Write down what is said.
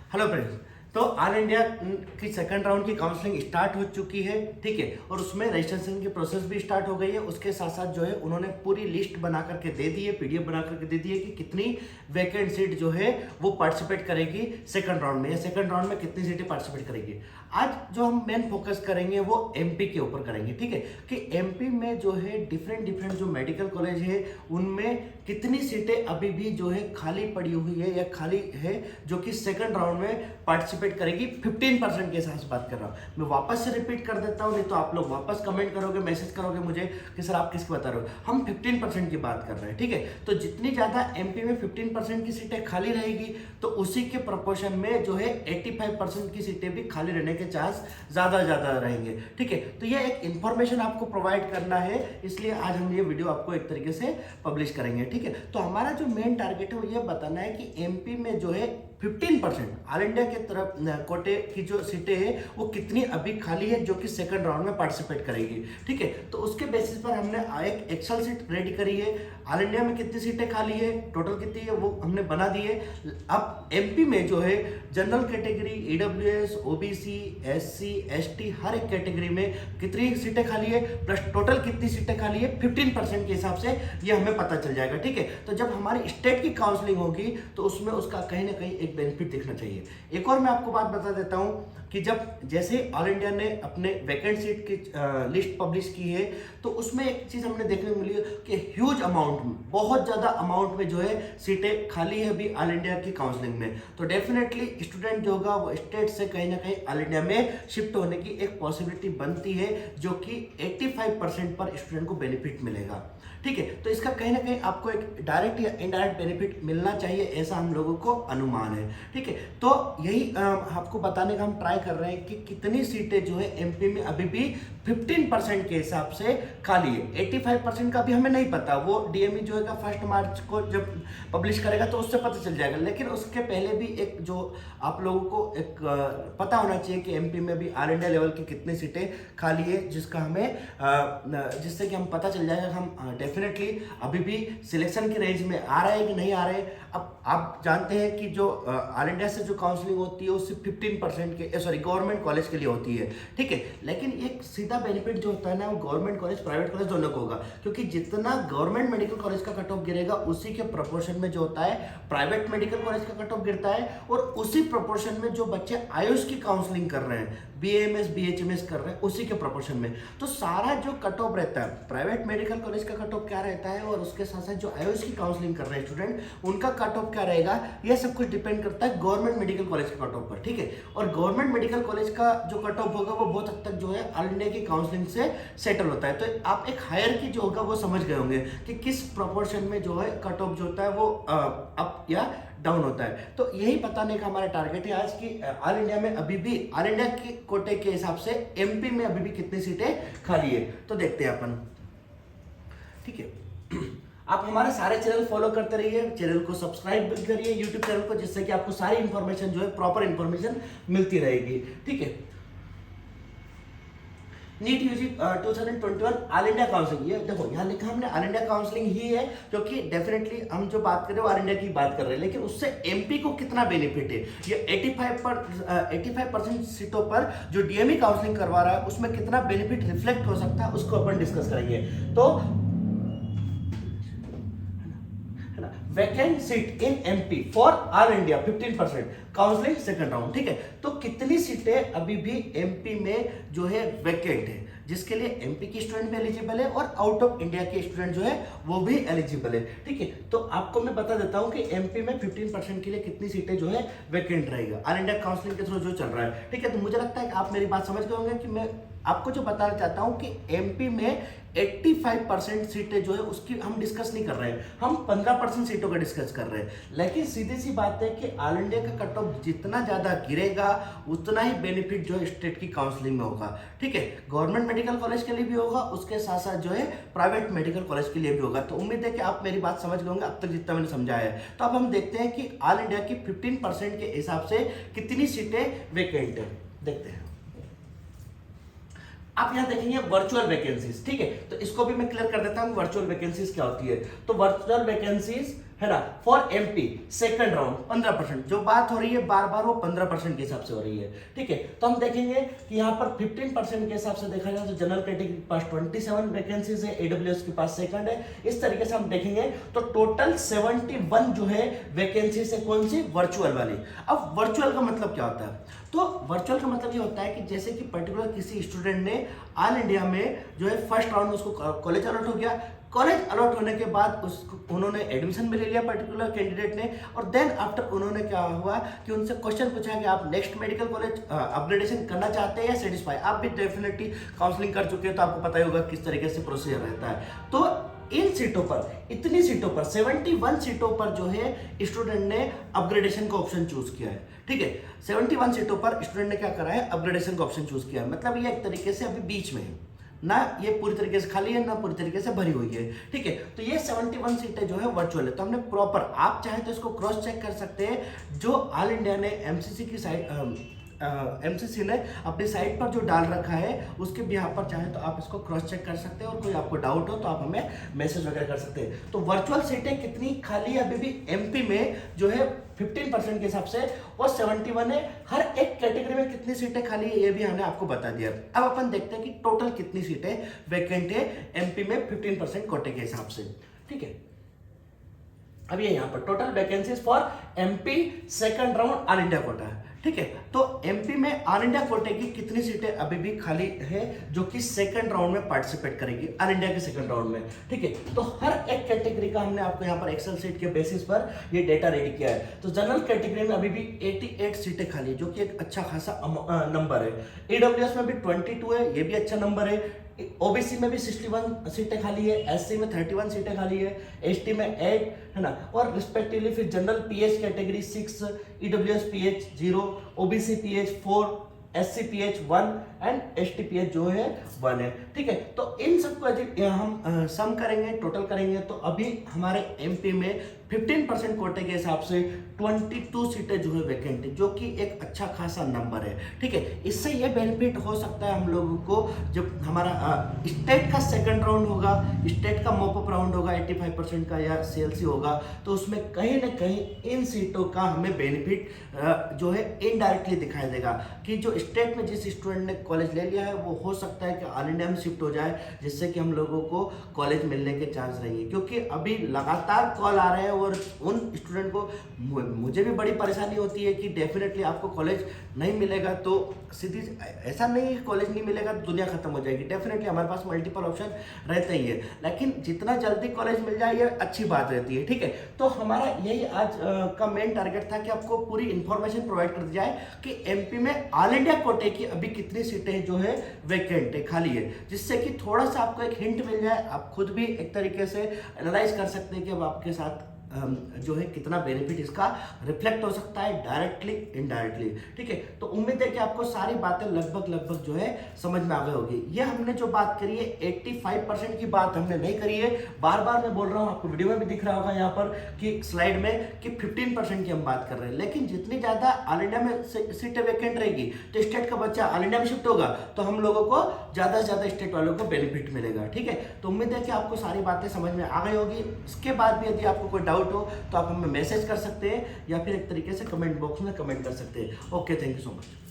Hello friends. तो all India की second round की काउंसलिंग स्टार्ट हो चुकी है, ठीक है। और उसमें रजिस्ट्रेशन की प्रोसेस भी स्टार्ट हो गई है। उसके साथ साथ जो है उन्होंने पूरी लिस्ट बना करके दे दी है, पीडीएफ बना करके दे दी है कि कितनी वैकेंट सीट जो है वो पार्टिसिपेट करेगी सेकंड राउंड में, या सेकंड राउंड में कितनी सीटें पार्टिसिपेट करेगी। आज जो हम मेन फोकस करेंगे वो एमपी के ऊपर करेंगे, ठीक है, कि एमपी में जो है डिफरेंट जो मेडिकल कॉलेज है उनमें कितनी सीटें अभी भी जो है खाली पड़ी हुई है या खाली है, जो कि सेकंड राउंड में पार्टिसिपेट करेगी। 15% के हिसाब से बात कर रहा हूँ। मैं वापस से रिपीट कर देता हूँ, नहीं तो आप लोग वापस कमेंट करोगे, मैसेज करोगे मुझे कि सर आप किसको बता रहे हो। हम 15% की बात कर रहे हैं, ठीक है। तो जितनी ज्यादा एमपी में 15% की सीटें खाली रहेगी तो उसी के प्रोपोर्शन में जो है 85% की सीटें भी खाली रहने के चांस ज्यादा रहेंगे, ठीक है। तो ये एक इंफॉर्मेशन आपको प्रोवाइड करना है, इसलिए आज हम ये वीडियो आपको एक तरीके से पब्लिश करेंगे, ठीक है। तो हमारा जो मेन टारगेट है वो ये बताना है कि एमपी में जो है 15% ऑल इंडिया के तरफ कोटे की जो सीटें हैं वो कितनी अभी खाली है जो कि सेकंड राउंड में पार्टिसिपेट करेगी, ठीक है। तो उसके बेसिस पर हमने एक एक्सेल शीट रेडी करी है। ऑल इंडिया में कितनी सीटें खाली है, टोटल कितनी है वो हमने बना दी है। अब एमपी में जो है general category, EWS, OBC, SC, ST हर एक कैटेगरी में कितनी सीटें खाली है प्लस टोटल कितनी सीटें खाली है 15% के हिसाब से ये हमें पता चल जाएगा, ठीक है। तो जब हमारी स्टेट की काउंसलिंग होगी तो उसमें उसका कहीं ना कहीं एक बेनिफिट दिखना चाहिए। एक और मैं आपको बात बता देता हूं कि जब जैसे ऑल इंडिया ने अपने वैकेंट सीट की लिस्ट पब्लिश की है तो उसमें एक चीज हमने देखने को मिली है कि ह्यूज अमाउंट में, बहुत ज्यादा अमाउंट में जो है सीटें खाली है अभी ऑल इंडिया की काउंसलिंग में। तो डेफिनेटली स्टूडेंट जो होगा वो स्टेट से कहीं ना कहीं ऑल इंडिया में शिफ्ट होने की एक पॉसिबिलिटी बनती है, जो कि 85% पर स्टूडेंट को बेनिफिट मिलेगा, ठीक है। तो इसका कहीं ना कहीं आपको एक डायरेक्ट या इनडायरेक्ट बेनिफिट मिलना चाहिए, ऐसा हम लोगों को अनुमान है, ठीक है। तो यही आपको बताने का हम ट्राई कर रहे हैं कि कितनी सीटें जो है एमपी में अभी भी 15% के हिसाब से खाली है। 85% का भी हमें नहीं पता, वो डीएमई जो है 1 मार्च को जब पब्लिश करेगा तो उससे पता चल जाएगा। लेकिन उसके पहले भी एक जो आप लोगों को एक पता होना चाहिए कि एमपी में भी ऑल इंडिया लेवल की कितनी सीटें खाली है, जिसका हमें जिससे कि हम पता चल जाएगा हम डेफिनेटली अभी भी सिलेक्शन की रेंज में आ रहे हैं कि नहीं आ रहे। अब आप जानते हैं कि जो ऑल इंडिया से जो काउंसलिंग होती है वो सिर्फ 15% के गवर्नमेंट कॉलेज के लिए होती है, ठीक है। लेकिन एक सीधा बेनिफिट जो होता है ना वो गवर्नमेंट कॉलेज प्राइवेट कॉलेज दोनों को होगा, क्योंकि जितना गवर्नमेंट मेडिकल कॉलेज का कट ऑफ गिरेगा उसी के प्रोपोर्शन में जो होता है प्राइवेट मेडिकल कॉलेज का कट ऑफ गिरता है, और उसी प्रोपोर्शन में जो बच्चे आयुष की काउंसलिंग कर रहे हैं, बीएमएस बीएचएमएस कर रहे हैं, उसी के प्रोपोर्शन में। तो सारा जो कट ऑफ रहता है प्राइवेट मेडिकल कॉलेज का कट ऑफ क्या रहता है, और उसके साथ साथ जो आयुष की काउंसलिंग कर रहे हैं स्टूडेंट उनका कट ऑफ क्या रहेगा, यह सब कुछ डिपेंड करता है गवर्नमेंट मेडिकल कॉलेज के कट ऑफ पर, ठीक है। और गवर्नमेंट मेडिकल कॉलेज का जो कट ऑफ होगा वो बहुत हद तक जो है ऑल इंडिया की काउंसलिंग से सेटल होता है। तो आप एक हायर की जो होगा वो समझ गए होंगे कि किस प्रोपोर्शन में जो है कट ऑफ जो होता है वो अप या डाउन होता है। तो यही बताने का हमारा टारगेट है आज की ऑल इंडिया में अभी भी ऑल इंडिया के कोटे के हिसाब से एमपी में अभी भी कितनी सीटें खाली है। तो देखते हैं अपन, ठीक है। आप हमारे सारे चैनल फॉलो करते रहिए, चैनल को सब्सक्राइब करिए यूट्यूब चैनल को, जिससे कि आपको सारी इंफॉर्मेशन जो है प्रॉपर इंफॉर्मेशन मिलती रहेगी, ठीक है। NEET UG 2021 all India counselling, ये देखो यहाँ लिखा हमने ऑल इंडिया काउंसलिंग ही है, क्योंकि डेफिनेटली हम जो बात कर रहे हैं ऑल इंडिया की बात कर रहे हैं, लेकिन उससे एमपी को कितना बेनिफिट है, ये 85% सीटों पर जो डीएमई काउंसलिंग करवा रहा है उसमें कितना बेनिफिट रिफ्लेक्ट हो सकता है उसको अपन डिस्कस करेंगे। तो vacant seat in MP for all India 15% counselling second round, ठीक है। तो कितनी सीटें अभी भी एमपी में जो है वैकेंट है, जिसके लिए एमपी की स्टूडेंट भी एलिजिबल है और आउट ऑफ इंडिया के स्टूडेंट जो है वो भी एलिजिबल है, ठीक है। तो आपको मैं बता देता हूं कि एमपी में 15% के लिए कितनी सीटें जो है वैकेंट रहेगा ऑल इंडिया काउंसलिंग के थ्रू जो चल रहा है, ठीक है। तो मुझे लगता है कि आप मेरी बात समझ गए होंगे कि मैं आपको जो बताना चाहता हूं कि एमपी में 85% सीटें जो है उसकी हम डिस्कस नहीं कर रहे हैं, हम 15% सीटों का डिस्कस कर रहे हैं। लेकिन सीधी सी बात है कि ऑल इंडिया का कट ऑफ जितना ज्यादा गिरेगा उतना ही बेनिफिट जो है स्टेट की काउंसलिंग में होगा, ठीक है। गवर्नमेंट मेडिकल कॉलेज के लिए भी होगा, उसके साथ साथ जो है प्राइवेट मेडिकल कॉलेज के लिए भी होगा। तो उम्मीद है कि आप मेरी बात समझ गए होंगे अब तक जितना मैंने समझाया है। तो अब हम देखते हैं कि ऑल इंडिया की 15% के हिसाब से कितनी सीटें वैकेंट है, देखते हैं। आप यहां देखेंगे वर्चुअल वैकेंसीज, ठीक है। तो इसको भी मैं क्लियर कर देता हूं वर्चुअल वैकेंसीज क्या होती है। तो वर्चुअल वैकेंसीज है ना, फॉर एमपी सेकंड राउंड 15%। जो बात हो रही है बार बार वो 15% के हिसाब से हो रही है, ठीक है। तो हम देखेंगे कि यहाँ पर 15% के हिसाब से देखा जाए तो जनरल कैटेगरी के पास 27 वैकेंसीज है, एडब्ल्यूएस के पास सेकंड है। इस तरीके से हम देखेंगे तो टोटल 71 जो है वैकेंसीज है, कौन सी, वर्चुअल वाली। अब वर्चुअल का मतलब क्या होता है, तो वर्चुअल का मतलब ये होता है कि जैसे कि पर्टिकुलर किसी स्टूडेंट ने ऑल इंडिया में जो है फर्स्ट राउंड में उसको कॉलेज अलॉट हो गया, कॉलेज अलॉट होने के बाद उसको उन्होंने एडमिशन भी ले लिया पर्टिकुलर कैंडिडेट ने, और देन आफ्टर उन्होंने क्या हुआ कि उनसे क्वेश्चन पूछा कि आप नेक्स्ट मेडिकल कॉलेज अपग्रेडेशन करना चाहते हैं या सेटिस्फाई। आप भी डेफिनेटली काउंसलिंग कर चुके हैं तो आपको पता ही होगा किस तरीके से प्रोसीजर रहता है। तो इन सीटों पर, इतनी सीटों पर 71 सीटों पर जो है स्टूडेंट ने अपग्रेडेशन का ऑप्शन चूज किया है, ठीक है। 71 सीटों पर स्टूडेंट ने क्या करा है, अपग्रेडेशन का ऑप्शन चूज किया है। मतलब ये एक तरीके से अभी बीच में है ना, ये पूरी तरीके से खाली है ना पूरी तरीके से भरी हुई है, ठीक है। तो ये 71 सीटें जो है वर्चुअल है। तो हमने प्रॉपर, आप चाहे तो इसको क्रॉस चेक कर सकते हैं, जो ऑल इंडिया ने एमसीसी की साइट एमसीसी ने अपनी साइट पर जो डाल रखा है उसके बिहाफ पर चाहे तो आप इसको क्रॉस चेक कर सकते हैं, और कोई आपको डाउट हो तो आप हमें मैसेज वगैरह कर सकते हैं। तो वर्चुअल सीटें कितनी खाली है अभी भी एमपी में जो है 15% के हिसाब से, और 71 है। हर एक कैटेगरी में कितनी सीटें खाली है ये भी हमने आपको बता दिया। अब अपन देखते हैं कि टोटल कितनी सीटें वैकेंट है एमपी में 15% कोटे के हिसाब से, ठीक है। अब ये यहाँ पर total vacancies for MP second round all India quota है, ठीक है। तो एमपी में ऑल इंडिया कोटे की कितनी सीटें अभी भी खाली है जो कि सेकंड राउंड में पार्टिसिपेट करेगी ऑल इंडिया के सेकंड राउंड में, ठीक है। तो हर एक कैटेगरी का हमने आपको यहाँ पर एक्सेल सीट के बेसिस पर ये डेटा रेडी किया है। तो जनरल कैटेगरी में अभी भी 88 सीटें खाली है जो कि एक अच्छा खासा नंबर है। ईडब्ल्यूएस में भी 22 है, ये भी अच्छा नंबर है। ओबीसी में भी 61 सीटें खाली है, एससी में 31 सीटें खाली है, एसटी में 8 है ना, और रिस्पेक्टिवली फिर general pH category 6, EWS pH 0, OBC pH 4, SC pH 1 and ST pH जो है 1 है, ठीक है। तो इन सबको यदि हम सम करेंगे, टोटल करेंगे, तो अभी हमारे एमपी में 15% कोटे के हिसाब से 22 सीटें जो है वैकेंट है, जो कि एक अच्छा खासा नंबर है, ठीक है। इससे ये बेनिफिट हो सकता है हम लोगों को, जब हमारा स्टेट का सेकंड राउंड होगा, स्टेट का मॉपअप राउंड होगा 85% का या सीएलसी होगा, तो उसमें कहीं ना कहीं इन सीटों का हमें बेनिफिट जो है इनडायरेक्टली दिखाई देगा कि जो स्टेट में जिस स्टूडेंट ने कॉलेज ले लिया है वो हो सकता है कि ऑल इंडिया में शिफ्ट हो जाए, जिससे कि हम लोगों को कॉलेज मिलने के चांस रहेंगे। क्योंकि अभी लगातार कॉल आ रहे हैं और उन स्टूडेंट को, मुझे भी बड़ी परेशानी होती है कि डेफिनेटली आपको कॉलेज नहीं मिलेगा तो सीधी, ऐसा नहीं है कॉलेज नहीं मिलेगा तो दुनिया खत्म हो जाएगी। डेफिनेटली हमारे पास मल्टीपल ऑप्शन रहते ही है, लेकिन जितना जल्दी कॉलेज मिल जाए ये अच्छी बात रहती है, ठीक है। तो हमारा यही आज का मेन टारगेट था कि आपको पूरी इंफॉर्मेशन प्रोवाइड कर दी जाए कि एमपी में ऑल इंडिया कोटे की अभी कितनी सीटें जो है वैकेंट है, खाली है, जिससे कि थोड़ा सा आपको एक हिंट मिल जाए, आप खुद भी एक तरीके से एनालाइज कर सकते हैं कि अब आपके साथ जो है कितना बेनिफिट इसका रिफ्लेक्ट हो सकता है डायरेक्टली इनडायरेक्टली, ठीक है। तो उम्मीद है कि आपको सारी बातें लगभग जो है समझ में आ गई होगी। ये हमने जो बात करी है 85% की बात हमने नहीं करी है, बार बार मैं बोल रहा हूँ, आपको वीडियो में भी दिख रहा होगा यहाँ पर कि स्लाइड में कि 15% की हम बात कर रहे हैं। लेकिन जितनी ज्यादा ऑल इंडिया में सीटें वैकेंट रहेगी तो स्टेट का बच्चा ऑल इंडिया में शिफ्ट होगा तो हम लोगों को ज्यादा से ज्यादा स्टेट वालों को बेनिफिट मिलेगा, ठीक है। तो उम्मीद है कि आपको सारी बातें समझ में आ गई होगी। इसके बाद भी यदि आपको कोई डाउट हो तो आप हमें मैसेज कर सकते हैं या फिर एक तरीके से कमेंट बॉक्स में कमेंट कर सकते हैं। Okay, thank you so much.